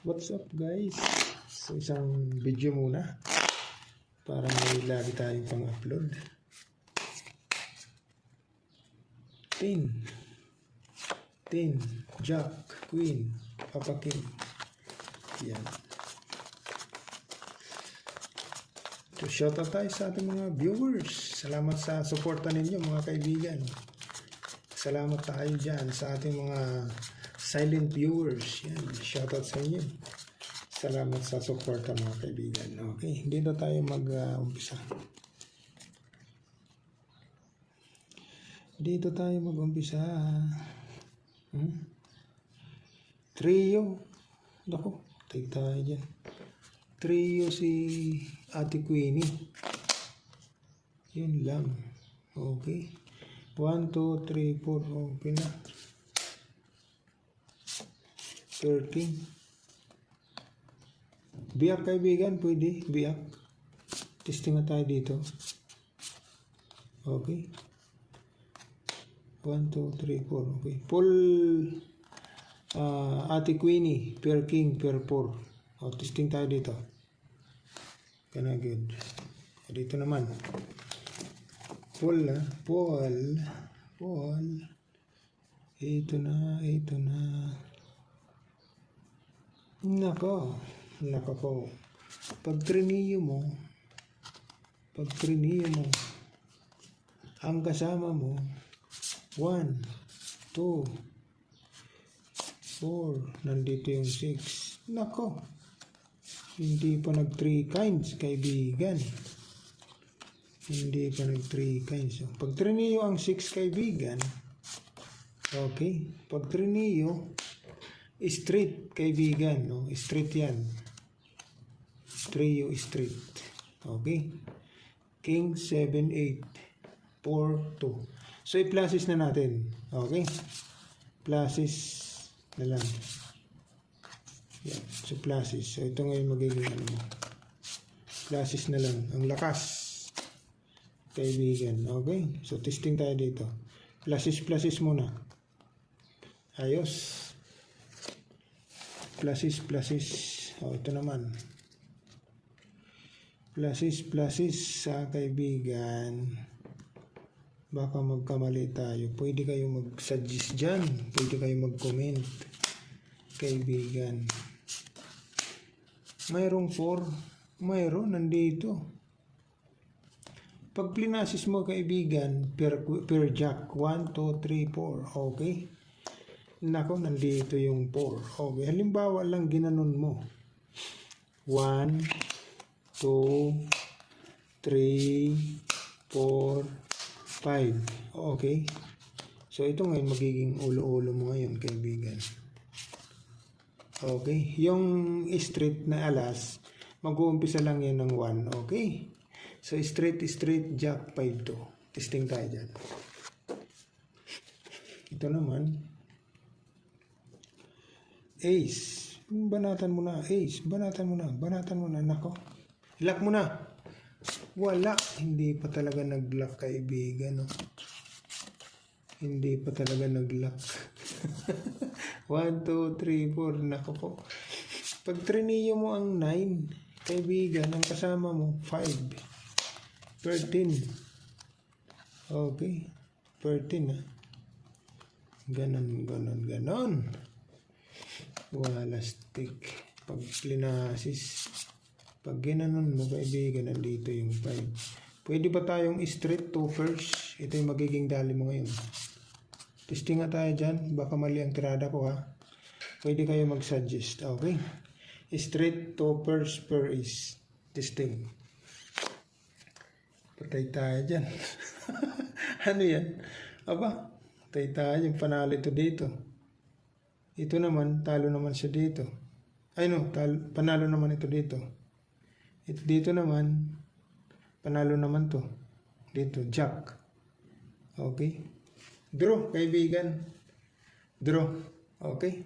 What's up guys? So isang video muna para may lagi tayong pang-upload. 10 Jack, Queen, Papa King. Yan. So shoutout tayo sa ating mga viewers. Salamat sa suporta ninyo mga kaibigan. Salamat tayo dyan sa ating mga silent viewers. Yan. Shoutout sa inyo. Salamat sa suporta mga kaibigan. Okay, dito tayo mag-umpisa. Dito tayo mag-umpisa. Trio. Naku, tayo dyan. Trio si Ate Queenie. Yun lang. Okay. 1, 2, 3, 4. Okay na. 13. Biyak kaibigan, pwede. Biyak. Testing na tayo dito. Okay. 1, 2, 3, 4. Okay. Full Ate Queenie, per King, per 4. O, testing tayo dito. Kana good. Dito naman. Full. Ito na. Nako po. Pag trineo mo, ang kasama mo, 1, 2, 4, nandito yung 6. Nako, hindi pa nag 3 kinds, kaibigan. Hindi pa nag 3 kinds. Pag trineo ang 6, kaibigan, okay, pag trineo, straight, kaibigan, no? Straight yan. Trio straight. Okay. King, 7, 8, 4, 2. So, i-pluses na natin. Okay. Pluses na lang. Yan. So, pluses. So, ito ngayon magiging ano mo. Pluses na lang. Ang lakas. Kaibigan. Okay. So, testing tayo dito. Pluses muna. Ayos. Pluses. O, ito naman. Pluses sa kaibigan. Baka magkamali tayo. Pwede kayo mag-suggest dyan. Pwede kayo mag-comment. Kaibigan. Mayroong 4. Mayroon, nandito. Pag plinasis mo kaibigan, per jack. 1, 2, 3, 4. Okay. Nako, nandito yung 4. Okay, halimbawa lang ginanon mo. 1, 2, 3, 4, 5. Okay. So, ito ngayon magiging ulo-ulo mo ngayon, kaibigan. Okay. Yung straight na alas, mag-uumpisa lang yan ng 1. Okay. So, straight, jack, 5, 2. Testing tayo dyan. Ito naman, ace. Banatan mo na. Ace. Banatan mo na. Nako. Lock mo na. Wala. Hindi pa talaga nag-lock, kaibigan. No? Hindi pa talaga nag-lock. 1, 2, 3, 4. Nako po. Pag trineo mo ang 9, kaibigan, ang kasama mo, 5. 13. Okay. 13 ha. Ganon. Wala stick. Pag plinasis, pag ginanon mo kaibigan, nandito yung 5. Pwede ba tayong straight 2 first? Ito yung magiging dali mo ngayon. Testing nga tayo dyan. Baka mali ang tirada ko ha. Pwede kayo mag-suggest. Okay. Straight 2 first per is. Testing. Patay tayo dyan. Ano yan? Aba, patay tayo. Yung panalo ito dito. Ito naman, talo naman siya dito. Ay no, panalo naman ito dito. Ito dito naman, panalo naman to. Dito, jack. Okay. Draw, kaibigan. Draw. Okay.